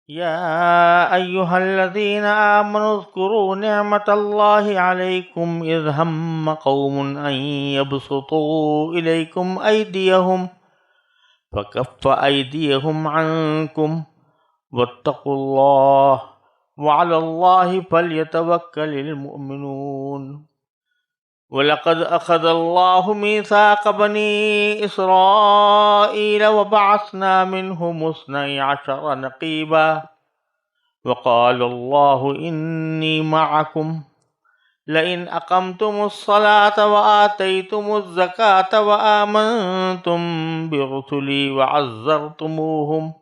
يا أيها الذين آمنوا اذكروا نعمة الله عليكم إذ هم قوم أن يبسطوا إليكم أيديهم فكف أيديهم عنكم واتقوا الله وعلى الله فليتوكل المؤمنون وَلَقَدْ أَخَذَ اللَّهُ مِيثَاقَ بَنِي إِسْرَائِيلَ وَبَعَثْنَا مِنْهُمُ اثْنَيْ عَشَرَ نَقِيبًا وَقَالَ اللَّهُ إِنِّي مَعَكُمْ لَئِنْ أَقَمْتُمُ الصَّلَاةَ وَآتَيْتُمُ الزَّكَاةَ وَآمَنْتُمْ بِرُسُلِي وَعَزَّرْتُمُوهُمْ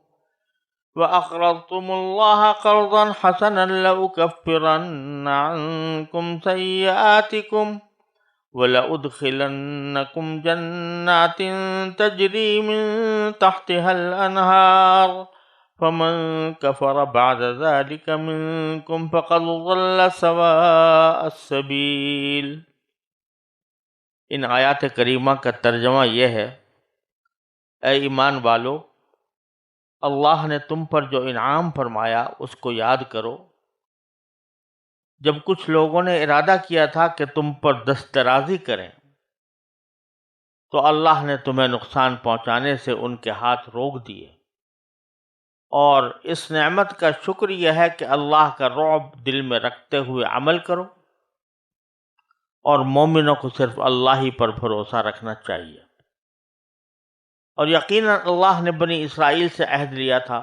وَأَقْرَضْتُمُ اللَّهَ قَرْضًا حَسَنًا لَأُكَفِّرَنَّ عَنْكُمْ سَيِّئَاتِكُمْ وَلَأُدْخِلَنَّكُمْ جَنَّاتٍ تَجْرِي مِنْ تَحْتِهَا الْأَنْهَارُ فَمَنْ كَفَرَ بَعْدَ ذَلِكَ مِنْكُمْ فَقَدْ ضَلَّ سَوَاءَ السَّبِيلِ۔ ان آیات کریمہ کا ترجمہ یہ ہے: اے ایمان والو، اللہ نے تم پر جو انعام فرمایا اس کو یاد کرو جب کچھ لوگوں نے ارادہ کیا تھا کہ تم پر دست درازی کریں تو اللہ نے تمہیں نقصان پہنچانے سے ان کے ہاتھ روک دیے، اور اس نعمت کا شکر یہ ہے کہ اللہ کا رعب دل میں رکھتے ہوئے عمل کرو، اور مومنوں کو صرف اللہ ہی پر بھروسہ رکھنا چاہیے۔ اور یقیناً اللہ نے بنی اسرائیل سے عہد لیا تھا،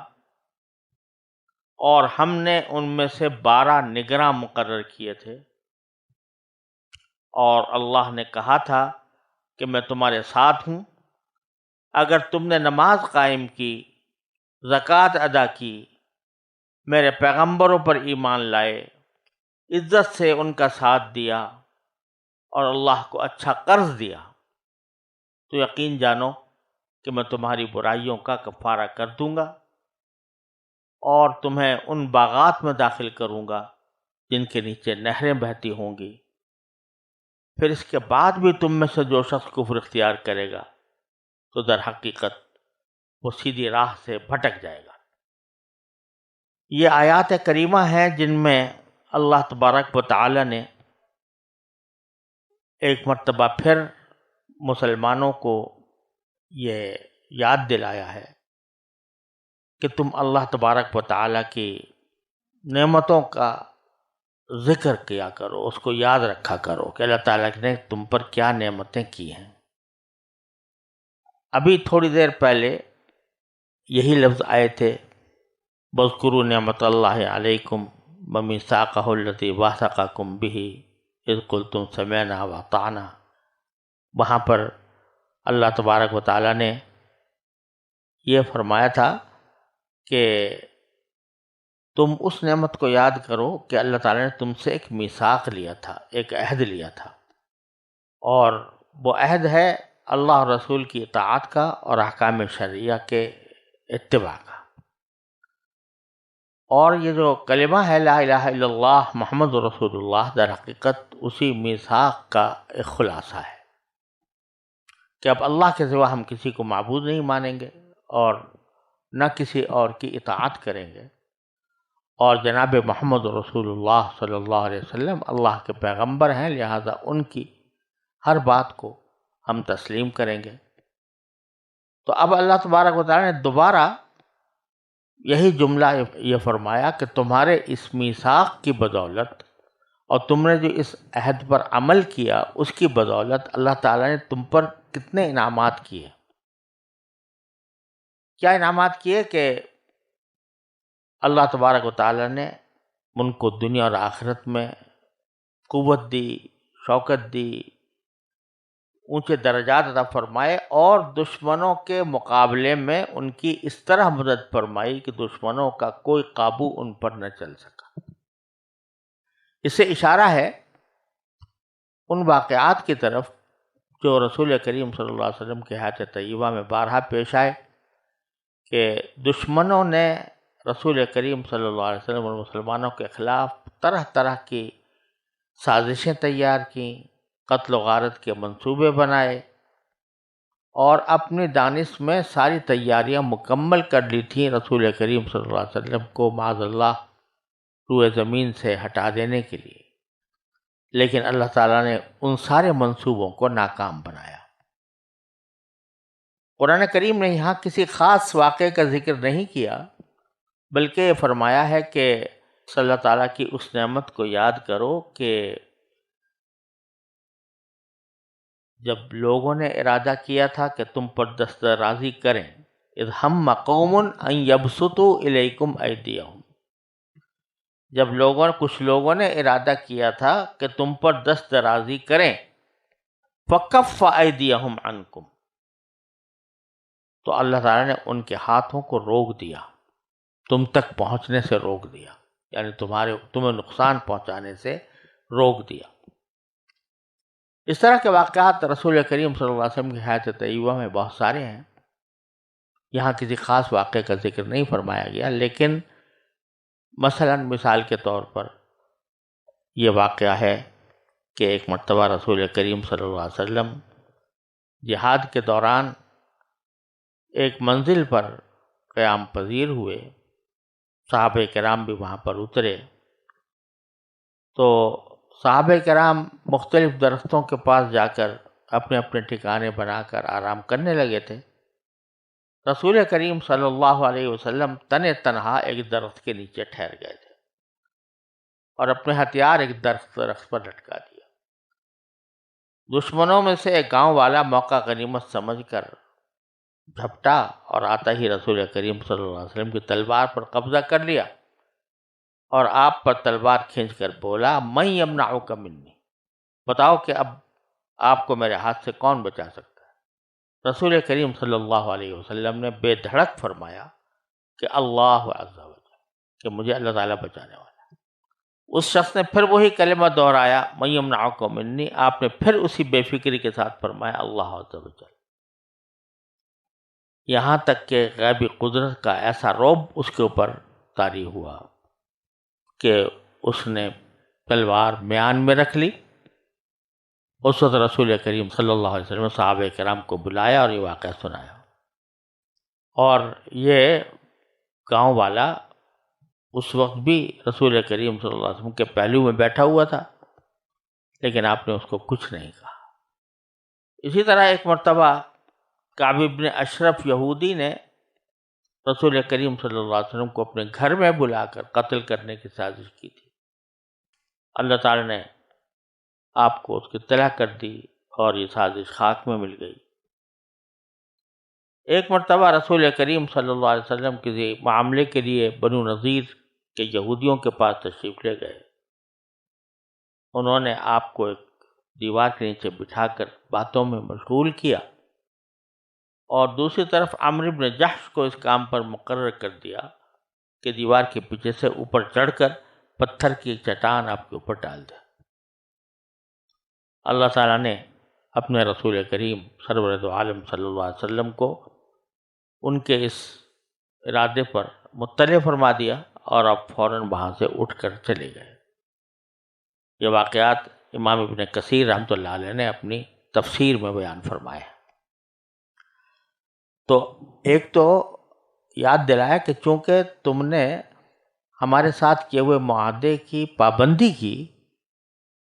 اور ہم نے ان میں سے 12 نگراں مقرر کیے تھے، اور اللہ نے کہا تھا کہ میں تمہارے ساتھ ہوں اگر تم نے نماز قائم کی، زکوٰۃ ادا کی، میرے پیغمبروں پر ایمان لائے، عزت سے ان کا ساتھ دیا اور اللہ کو اچھا قرض دیا، تو یقین جانو کہ میں تمہاری برائیوں کا کفارہ کر دوں گا اور تمہیں ان باغات میں داخل کروں گا جن کے نیچے نہریں بہتی ہوں گی۔ پھر اس کے بعد بھی تم میں سے جو شخص کفر اختیار کرے گا تو در حقیقت وہ سیدھی راہ سے بھٹک جائے گا۔ یہ آیات کریمہ ہیں جن میں اللہ تبارک و تعالی نے ایک مرتبہ پھر مسلمانوں کو یہ یاد دلایا ہے کہ تم اللہ تبارک و تعالی کی نعمتوں کا ذکر کیا کرو، اس کو یاد رکھا کرو کہ اللہ تعالیٰ نے تم پر کیا نعمتیں کی ہیں۔ ابھی تھوڑی دیر پہلے یہی لفظ آئے تھے، وَاذْكُرُوا نِعْمَةَ اللَّهِ عَلَيْكُمْ وَمِيثَاقَهُ الَّذِي وَاثَقَكُمْ بِهِ إِذْ قُلْتُمْ سَمِعْنَا وَأَطَعْنَا۔ وہاں پر اللہ تبارک و تعالیٰ نے یہ فرمایا تھا کہ تم اس نعمت کو یاد کرو کہ اللہ تعالیٰ نے تم سے ایک میثاق لیا تھا، ایک عہد لیا تھا، اور وہ عہد ہے اللہ اور رسول کی اطاعت کا اور احکام شرعیہ کے اتباع کا۔ اور یہ جو کلمہ ہے لا الہ الا اللہ محمد رسول اللہ، در حقیقت اسی میثاق کا ایک خلاصہ ہے کہ اب اللہ کے سوا ہم کسی کو معبود نہیں مانیں گے اور نہ کسی اور کی اطاعت کریں گے، اور جناب محمد رسول اللہ صلی اللہ علیہ وسلم اللہ کے پیغمبر ہیں، لہذا ان کی ہر بات کو ہم تسلیم کریں گے۔ تو اب اللہ تبارک و تعالیٰ نے دوبارہ یہی جملہ یہ فرمایا کہ تمہارے اس میثاق کی بدولت اور تم نے جو اس عہد پر عمل کیا اس کی بدولت اللہ تعالیٰ نے تم پر کتنے انعامات کیے۔ کیا انعامات کیے کہ اللہ تبارک و تعالیٰ نے ان کو دنیا اور آخرت میں قوت دی، شوکت دی، اونچے درجات عطا فرمائے، اور دشمنوں کے مقابلے میں ان کی اس طرح مدد فرمائی کہ دشمنوں کا کوئی قابو ان پر نہ چل سکا۔ اس سے اشارہ ہے ان واقعات کی طرف جو رسول کریم صلی اللہ علیہ وسلم کے حیات طیبہ میں بارہا پیش آئے کہ دشمنوں نے رسول کریم صلی اللہ علیہ وسلم اور مسلمانوں کے خلاف طرح طرح کی سازشیں تیار کیں، قتل و غارت کے منصوبے بنائے، اور اپنی دانش میں ساری تیاریاں مکمل کر لی تھیں رسول کریم صلی اللہ علیہ وسلم کو معاذ اللہ روئے زمین سے ہٹا دینے کے لیے، لیکن اللہ تعالیٰ نے ان سارے منصوبوں کو ناکام بنایا۔ قرآن کریم نے یہاں کسی خاص واقعے کا ذکر نہیں کیا، بلکہ یہ فرمایا ہے کہ اللہ تعالیٰ کی اس نعمت کو یاد کرو کہ جب لوگوں نے ارادہ کیا تھا کہ تم پر دست درازی کریں، اذ ہم قوم ان یبسطوا الیکم ایدیہم، جب کچھ لوگوں نے ارادہ کیا تھا کہ تم پر دست درازی کریں، فکف ایدیہم عنکم، تو اللہ تعالیٰ نے ان کے ہاتھوں کو روک دیا، تم تک پہنچنے سے روک دیا، یعنی تمہیں نقصان پہنچانے سے روک دیا۔ اس طرح کے واقعات رسول کریم صلی اللہ علیہ وسلم کی حیات طیبہ میں بہت سارے ہیں۔ یہاں کسی خاص واقعے کا ذکر نہیں فرمایا گیا، لیکن مثال کے طور پر یہ واقعہ ہے کہ ایک مرتبہ رسول کریم صلی اللہ علیہ وسلم جہاد کے دوران ایک منزل پر قیام پذیر ہوئے، صحابہ کرام بھی وہاں پر اترے، تو صحابہ کرام مختلف درختوں کے پاس جا کر اپنے اپنے ٹھکانے بنا کر آرام کرنے لگے تھے۔ رسول کریم صلی اللہ علیہ وسلم تنہا ایک درخت کے نیچے ٹھہر گئے تھے اور اپنے ہتھیار ایک درخت پر لٹکا دیا۔ دشمنوں میں سے ایک گاؤں والا موقع غنیمت سمجھ کر جھپٹا اور آتا ہی رسول کریم صلی اللہ علیہ وسلم کی تلوار پر قبضہ کر لیا اور آپ پر تلوار کھینچ کر بولا، من یمنعک منی، بتاؤ کہ اب آپ کو میرے ہاتھ سے کون بچا سکتا ہے؟ رسول کریم صلی اللہ علیہ وسلم نے بے دھڑک فرمایا کہ اللہ عز و جل، کہ مجھے اللہ تعالیٰ بچانے والا ہے۔ اس شخص نے پھر وہی کلمہ دہرایا، من یمنعک منی، آپ نے پھر اسی بے فکری کے ساتھ فرمایا اللہ عز و جل، یہاں تک کہ غیبی قدرت کا ایسا رعب اس کے اوپر طاری ہوا کہ اس نے تلوار میان میں رکھ لی۔ اس وقت رسول کریم صلی اللہ علیہ وسلم نے صحابہ کرام کو بلایا اور یہ واقعہ سنایا، اور یہ گاؤں والا اس وقت بھی رسول کریم صلی اللہ علیہ وسلم کے پہلو میں بیٹھا ہوا تھا، لیکن آپ نے اس کو کچھ نہیں کہا۔ اسی طرح ایک مرتبہ کعب بن اشرف یہودی نے رسول کریم صلی اللہ علیہ وسلم کو اپنے گھر میں بلا کر قتل کرنے کی سازش کی تھی۔ اللہ تعالی نے آپ کو اس کی اطلاع کر دی اور یہ سازش خاک میں مل گئی۔ ایک مرتبہ رسول کریم صلی اللہ علیہ وسلم کسی معاملے کے لیے بنو نذیر کے یہودیوں کے پاس تشریف لے گئے۔ انہوں نے آپ کو ایک دیوار کے نیچے بٹھا کر باتوں میں مشغول کیا، اور دوسری طرف عمرو بن جحش کو اس کام پر مقرر کر دیا کہ دیوار کے پیچھے سے اوپر چڑھ کر پتھر کی ایک چٹان آپ کے اوپر ڈال دے۔ اللہ تعالیٰ نے اپنے رسول کریم سرور دو عالم صلی اللہ علیہ وسلم کو ان کے اس ارادے پر مطلع فرما دیا، اور اب فوراً وہاں سے اٹھ کر چلے گئے۔ یہ واقعات امام ابن کثیر رحمۃ اللہ علیہ نے اپنی تفسیر میں بیان فرمائے ہیں۔ تو ایک تو یاد دلایا کہ چونکہ تم نے ہمارے ساتھ کیے ہوئے معاہدے کی پابندی کی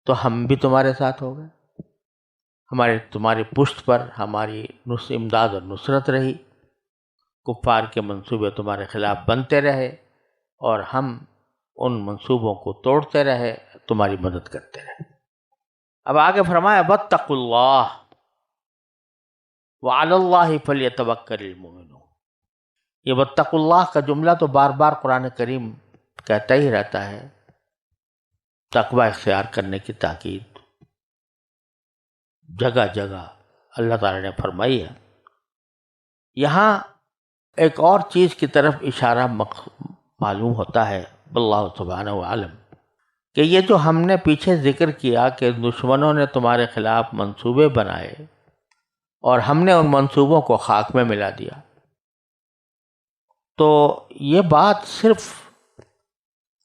تو ہم بھی تمہارے ساتھ ہو گئے، تمہاری پشت پر ہماری امداد اور نصرت رہی، کفار کے منصوبے تمہارے خلاف بنتے رہے اور ہم ان منصوبوں کو توڑتے رہے، تمہاری مدد کرتے رہے۔ اب آگے فرمایا واتقوا اللہ وعلی اللہ فلیتوکل المؤمنون۔ یہ واتقوا اللہ کا جملہ تو بار بار قرآن کریم کہتا ہی رہتا ہے، تقوی اختیار کرنے کی تاکید جگہ جگہ اللہ تعالی نے فرمائی ہے۔ یہاں ایک اور چیز کی طرف اشارہ معلوم ہوتا ہے، واللہ سبحانہ وعلم، کہ یہ جو ہم نے پیچھے ذکر کیا کہ دشمنوں نے تمہارے خلاف منصوبے بنائے اور ہم نے ان منصوبوں کو خاک میں ملا دیا، تو یہ بات صرف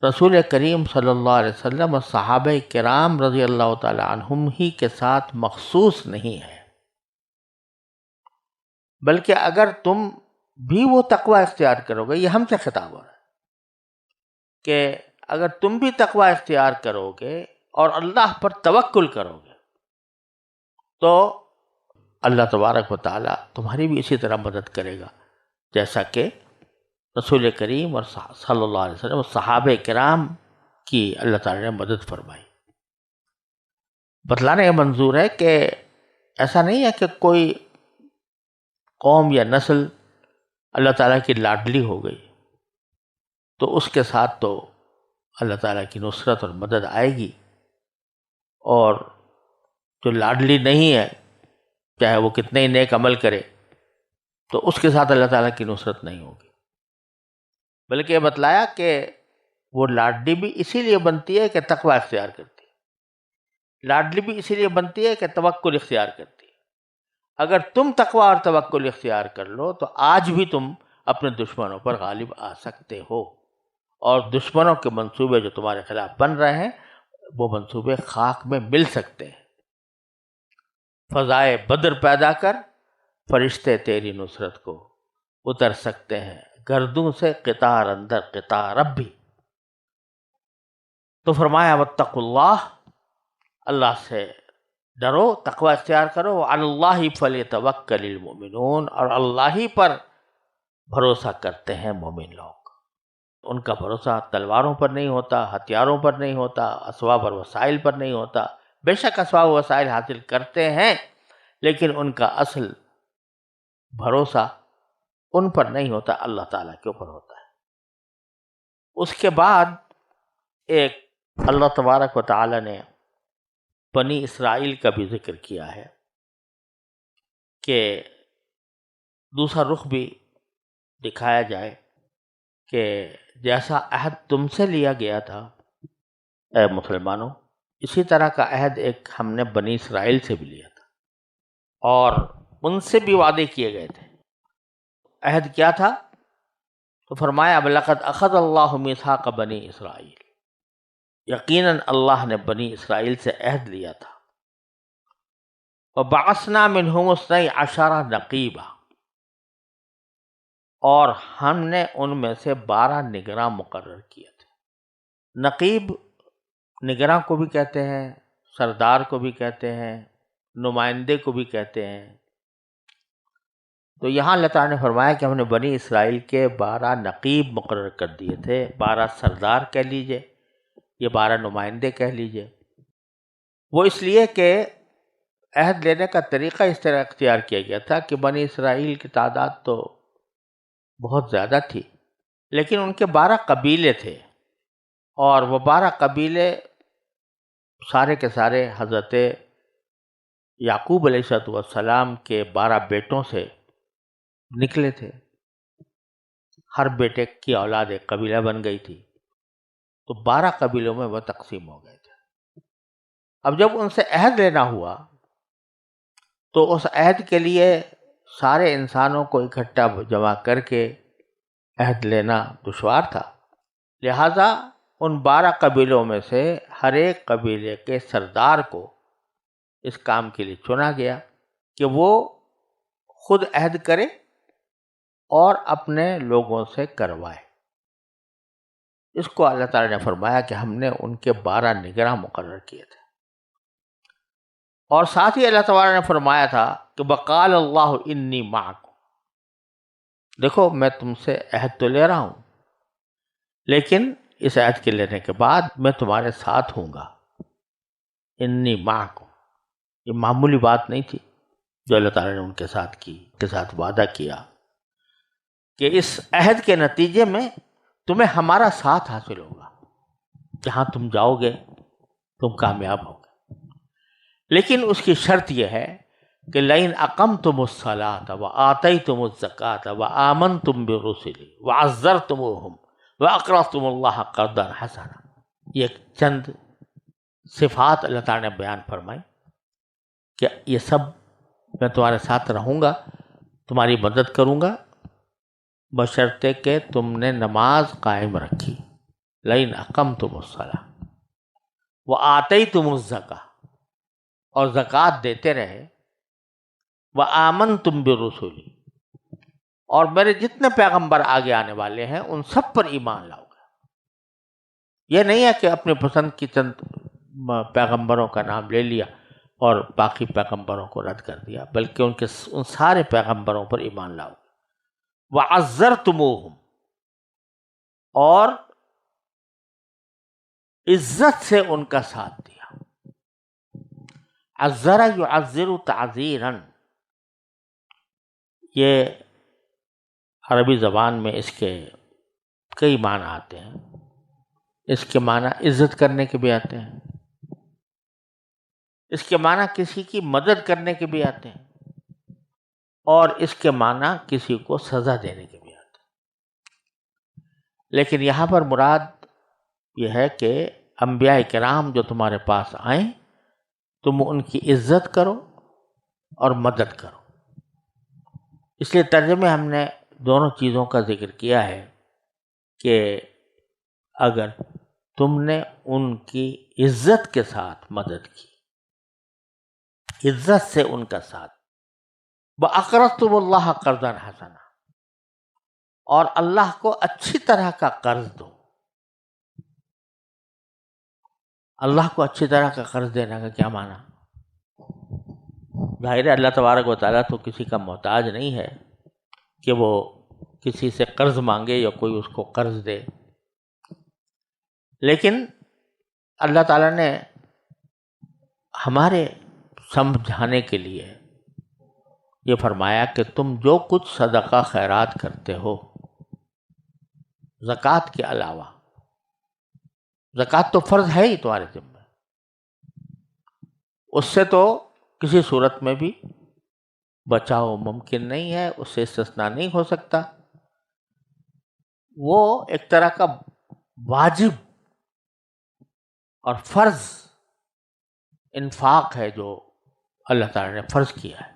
رسول کریم صلی اللہ علیہ وسلم اور صحابہ کرام رضی اللہ تعالی عنہم ہی کے ساتھ مخصوص نہیں ہے، بلکہ اگر تم بھی وہ تقوی اختیار کرو گے، یہ ہم سے خطاب ہو رہا ہے کہ اگر تم بھی تقوی اختیار کرو گے اور اللہ پر توکل کرو گے تو اللہ تبارک و تعالیٰ تمہاری بھی اسی طرح مدد کرے گا جیسا کہ رسول کریم اور صلی اللہ علیہ وسلم اور صحابہ کرام کی اللہ تعالیٰ نے مدد فرمائی۔ بتلانے کا منظور ہے کہ ایسا نہیں ہے کہ کوئی قوم یا نسل اللہ تعالیٰ کی لاڈلی ہو گئی تو اس کے ساتھ تو اللہ تعالیٰ کی نصرت اور مدد آئے گی، اور جو لاڈلی نہیں ہے چاہے وہ کتنے ہی نیک عمل کرے تو اس کے ساتھ اللہ تعالیٰ کی نصرت نہیں ہوگی۔ بلکہ یہ بتلایا کہ وہ لاڈلی بھی اسی لیے بنتی ہے کہ تقوی اختیار کرتی ہے، لاڈلی بھی اسی لیے بنتی ہے کہ توکل اختیار کرتی ہے۔ اگر تم تقوی اور توکل اختیار کر لو تو آج بھی تم اپنے دشمنوں پر غالب آ سکتے ہو، اور دشمنوں کے منصوبے جو تمہارے خلاف بن رہے ہیں وہ منصوبے خاک میں مل سکتے ہیں۔ فضائے بدر پیدا کر، فرشتے تیری نصرت کو اتر سکتے ہیں، گردوں سے قطار اندر قطار اب بھی۔ تو فرمایا واتقوا اللہ، اللہ سے ڈرو، تقوی اختیار کرو، وعلی اللہ فلیتوکل المؤمنون، اور اللہ ہی پر بھروسہ کرتے ہیں مومن لوگ۔ ان کا بھروسہ تلواروں پر نہیں ہوتا، ہتھیاروں پر نہیں ہوتا، اسباب اور وسائل پر نہیں ہوتا۔ بے شک اسباب و وسائل حاصل کرتے ہیں لیکن ان کا اصل بھروسہ ان پر نہیں ہوتا، اللہ تعالیٰ کے اوپر ہوتا ہے۔ اس کے بعد ایک اللہ تبارک و تعالیٰ نے بنی اسرائیل کا بھی ذکر کیا ہے کہ دوسرا رخ بھی دکھایا جائے کہ جیسا عہد تم سے لیا گیا تھا اے مسلمانوں، اسی طرح کا عہد ایک ہم نے بنی اسرائیل سے بھی لیا تھا، اور ان سے بھی وعدے کیے گئے تھے۔ عہد کیا تھا؟ تو فرمایا وَلَقَدْ أَخَذَ اللَّهُ مِيثَاقَ بَنِي اسرائیل، یقیناً اللہ نے بنی اسرائیل سے عہد لیا تھا۔ وَبَعَثْنَا مِنْهُمُ اثْنَيْ عَشَرَ نَقِيبًا، اور ہم نے ان میں سے 12 نگراں مقرر کیے تھے۔ نقیب نگراں کو بھی کہتے ہیں، سردار کو بھی کہتے ہیں، نمائندے کو بھی کہتے ہیں۔ تو یہاں اللہ تعالیٰ نے فرمایا کہ ہم نے بنی اسرائیل کے 12 نقیب مقرر کر دیے تھے، 12 سردار کہہ لیجئے، یہ 12 نمائندے کہہ لیجئے۔ وہ اس لیے کہ عہد لینے کا طریقہ اس طرح اختیار کیا گیا تھا کہ بنی اسرائیل کی تعداد تو بہت زیادہ تھی، لیکن ان کے 12 قبیلے تھے، اور وہ 12 قبیلے سارے کے سارے حضرت یعقوب علیہ السلام کے 12 بیٹوں سے نکلے تھے۔ ہر بیٹے کی اولاد ایک قبیلہ بن گئی تھی، تو 12 قبیلوں میں وہ تقسیم ہو گئے تھے۔ اب جب ان سے عہد لینا ہوا تو اس عہد کے لیے سارے انسانوں کو اکٹھا جمع کر کے عہد لینا دشوار تھا، لہذا ان 12 قبیلوں میں سے ہر ایک قبیلے کے سردار کو اس کام کے لیے چنا گیا کہ وہ خود عہد کرے اور اپنے لوگوں سے کروائے۔ اس کو اللہ تعالیٰ نے فرمایا کہ ہم نے ان کے 12 نگراں مقرر کیے تھے، اور ساتھ ہی اللہ تعالیٰ نے فرمایا تھا کہ وقال اللہ انی معکم، دیکھو میں تم سے عہد تو لے رہا ہوں لیکن اس عہد کے لینے کے بعد میں تمہارے ساتھ ہوں گا۔ انی معکم، یہ معمولی بات نہیں تھی جو اللہ تعالیٰ نے ان کے ساتھ کی، ان کے ساتھ وعدہ کیا کہ اس عہد کے نتیجے میں تمہیں ہمارا ساتھ حاصل ہوگا، جہاں تم جاؤ گے تم کامیاب ہوگے۔ لیکن اس کی شرط یہ ہے کہ لئن اقمتم الصلاۃ وآتیتم الزکاۃ وآمنتم برسلی وعزرتموہم وَأَقْرَضْتُمُ اللَّهَ قَرْضًا حَسَنًا، یہ چند صفات اللہ تعالیٰ نے بیان فرمائی کہ یہ سب میں تمہارے ساتھ رہوں گا، تمہاری مدد کروں گا، بشرطے کہ تم نے نماز قائم رکھی۔ لَئِنْ أَقَمْتُمُ الصَّلَاةَ وَآتَيْتُمُ الزَّكَاةَ، اور زکوٰۃ دیتے رہے، وَآمَنْتُمْ بِرُسُلِي، اور میرے جتنے پیغمبر آگے آنے والے ہیں ان سب پر ایمان لاؤ گے. یہ نہیں ہے کہ اپنے پسند کی چند پیغمبروں کا نام لے لیا اور باقی پیغمبروں کو رد کر دیا، بلکہ ان سارے پیغمبروں پر ایمان لاؤ. وَعَزَّرْتُمُوهُمْ، اور عزت سے ان کا ساتھ دیا. عزر یعزر تعزیرا، یہ عربی زبان میں اس کے کئی معنی آتے ہیں. اس کے معنی عزت کرنے کے بھی آتے ہیں، اس کے معنی کسی کی مدد کرنے کے بھی آتے ہیں، اور اس کے معنی کسی کو سزا دینے کے بھی آتے ہیں. لیکن یہاں پر مراد یہ ہے کہ انبیاء کرام جو تمہارے پاس آئیں تم ان کی عزت کرو اور مدد کرو. اس لیے ترجمے ہم نے دونوں چیزوں کا ذکر کیا ہے کہ اگر تم نے ان کی عزت کے ساتھ مدد کی، عزت سے ان کا ساتھ، وَأَقْرَضْتُمُ اللَّهَ قَرْضًا حَسَنًا، اور اللہ کو اچھی طرح کا قرض دو. اللہ کو اچھی طرح کا قرض دینے کا کیا معنی؟ ظاہر ہے اللہ تبارک و تعالیٰ تو کسی کا محتاج نہیں ہے کہ وہ کسی سے قرض مانگے یا کوئی اس کو قرض دے. لیکن اللہ تعالیٰ نے ہمارے سمجھانے کے لیے یہ فرمایا کہ تم جو کچھ صدقہ خیرات کرتے ہو زکوٰۃ کے علاوہ، زکوٰۃ تو فرض ہے ہی تمہارے ذمہ، اس سے تو کسی صورت میں بھی بچاؤ ممکن نہیں ہے، اس سے استثناء نہیں ہو سکتا. وہ ایک طرح کا واجب اور فرض انفاق ہے جو اللہ تعالیٰ نے فرض کیا ہے.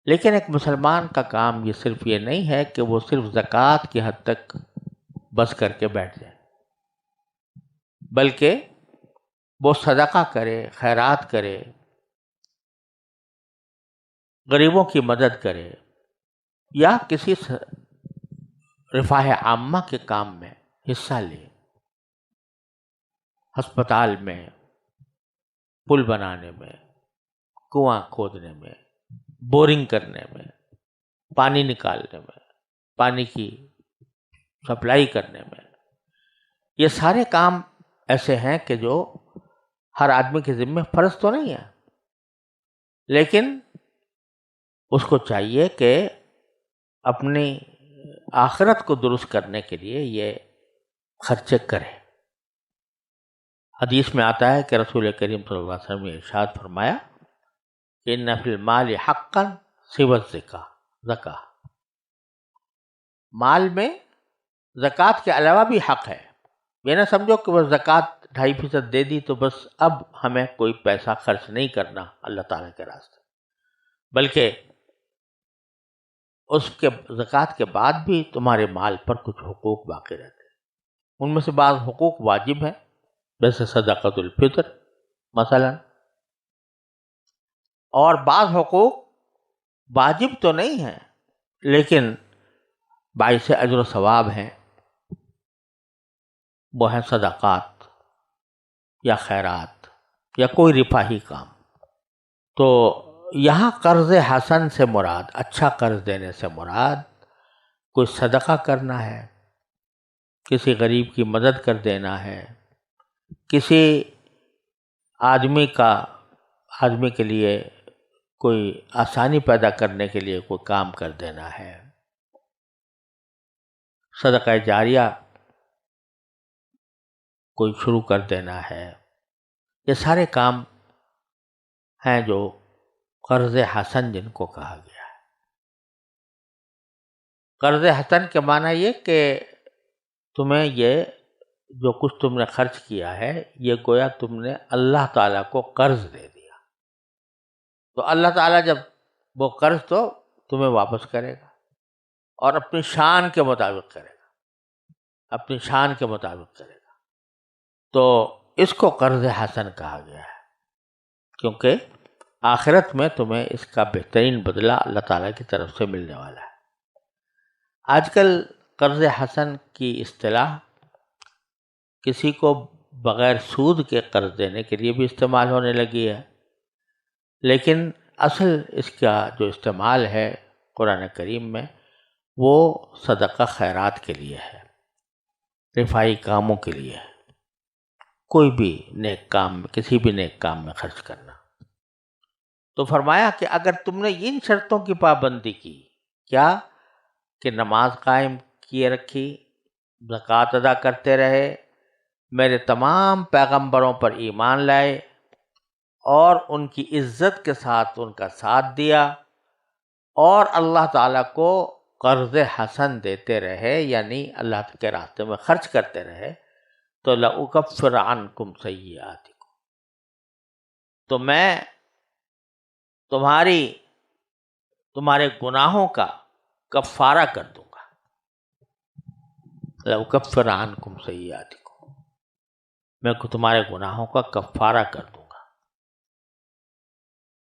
لیکن ایک مسلمان کا کام یہ صرف یہ نہیں ہے کہ وہ صرف زکوٰۃ کی حد تک بس کر کے بیٹھ جائے، بلکہ وہ صدقہ کرے، خیرات کرے، غریبوں کی مدد کرے، یا کسی رفاہ عامہ کے کام میں حصہ لے. ہسپتال میں، پل بنانے میں، کنواں کھودنے میں، بورنگ کرنے میں، پانی نکالنے میں، پانی کی سپلائی کرنے میں، یہ سارے کام ایسے ہیں کہ جو ہر آدمی کے ذمہ فرض تو نہیں ہے، لیکن اس کو چاہیے کہ اپنی آخرت کو درست کرنے کے لیے یہ خرچے کرے. حدیث میں آتا ہے کہ رسول کریم صلی اللہ علیہ وسلم نے ارشاد فرمایا کہ ان فی المال حقا سوى الزکاۃ، مال میں زکوٰۃ کے علاوہ بھی حق ہے. یہ نہ سمجھو کہ وہ زکوٰۃ 2.5% دے دی تو بس اب ہمیں کوئی پیسہ خرچ نہیں کرنا اللہ تعالیٰ کے راستے، بلکہ اس کے زکوٰۃ کے بعد بھی تمہارے مال پر کچھ حقوق باقی رہتے ہیں. ان میں سے بعض حقوق واجب ہیں، جیسے صدقۃ الفطر مثلا، اور بعض حقوق واجب تو نہیں ہیں لیکن باعث اجر و ثواب ہیں، وہ ہیں صدقات یا خیرات یا کوئی رفاہی کام. تو یہاں قرض حسن سے مراد، اچھا قرض دینے سے مراد کوئی صدقہ کرنا ہے، کسی غریب کی مدد کر دینا ہے، کسی آدمی کے لیے کوئی آسانی پیدا کرنے کے لیے کوئی کام کر دینا ہے، صدقہ جاریہ کوئی شروع کر دینا ہے. یہ سارے کام ہیں جو قرض حسن جن کو کہا گیا ہے. قرض حسن کے معنی یہ کہ تمہیں یہ جو کچھ تم نے خرچ کیا ہے یہ گویا تم نے اللہ تعالیٰ کو قرض دے دیا، تو اللہ تعالیٰ جب وہ قرض تو تمہیں واپس کرے گا اور اپنی شان کے مطابق کرے گا، اپنی شان کے مطابق کرے گا. تو اس کو قرض حسن کہا گیا ہے، کیونکہ آخرت میں تمہیں اس کا بہترین بدلہ اللہ تعالیٰ کی طرف سے ملنے والا ہے. آج کل قرض حسن کی اصطلاح کسی کو بغیر سود کے قرض دینے کے لیے بھی استعمال ہونے لگی ہے، لیکن اصل اس کا جو استعمال ہے قرآن کریم میں وہ صدقہ خیرات کے لیے ہے، رفائی کاموں کے لیے ہے، کوئی بھی نیک کام، کسی بھی نیک کام میں خرچ کرنا۔ تو فرمایا کہ اگر تم نے ان شرطوں کی پابندی کی، کیا کہ نماز قائم کیے رکھی، زکوٰۃ ادا کرتے رہے، میرے تمام پیغمبروں پر ایمان لائے اور ان کی عزت کے ساتھ ان کا ساتھ دیا، اور اللہ تعالیٰ کو قرض حسن دیتے رہے، یعنی اللہ کے راستے میں خرچ کرتے رہے، تو لأکفر عنکم سیئاتکم، تو میں تمہارے گناہوں کا کفارہ کر دوں گا۔ لأکفر عنکم سیئاتکم، میں تمہارے گناہوں کا کفارہ کر دوں گا۔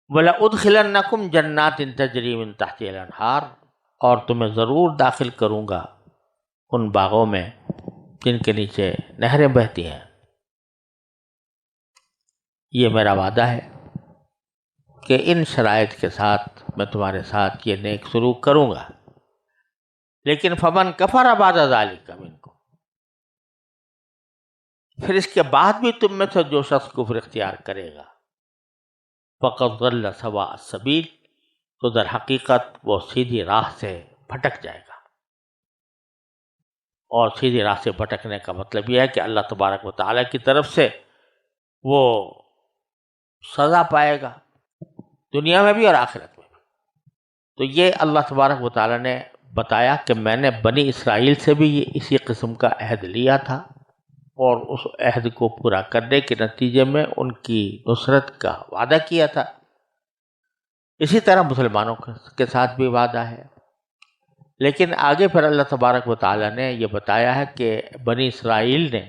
وَلَأُدْخِلَنَّكُمْ جَنَّاتٍ تَجْرِی مِن تَحْتِهَا الْأَنْہَارُ، اور تمہیں ضرور داخل کروں گا ان باغوں میں جن کے نیچے نہریں بہتی ہیں۔ یہ میرا وعدہ ہے کہ ان شرائط کے ساتھ میں تمہارے ساتھ یہ نیک سلوک کروں گا، لیکن فمن کفر بعد ذلک منکم، پھر اس کے بعد بھی تم میں سے جو شخص کفر اختیار کرے گا، فقد ضل سواء السبیل، تو در حقیقت وہ سیدھی راہ سے بھٹک جائے گا۔ اور سیدھی راہ سے بھٹکنے کا مطلب یہ ہے کہ اللہ تبارک و تعالیٰ کی طرف سے وہ سزا پائے گا، دنیا میں بھی اور آخرت میں بھی۔ تو یہ اللہ تبارک و تعالیٰ نے بتایا کہ میں نے بنی اسرائیل سے بھی اسی قسم کا عہد لیا تھا، اور اس عہد کو پورا کرنے کے نتیجے میں ان کی نصرت کا وعدہ کیا تھا۔ اسی طرح مسلمانوں کے ساتھ بھی وعدہ ہے، لیکن آگے پھر اللہ تبارک و تعالیٰ نے یہ بتایا ہے کہ بنی اسرائیل نے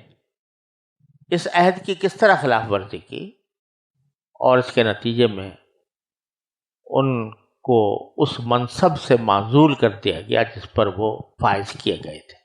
اس عہد کی کس طرح خلاف ورزی کی، اور اس کے نتیجے میں ان کو اس منصب سے معزول کر دیا گیا جس پر وہ فائز کیے گئے تھے۔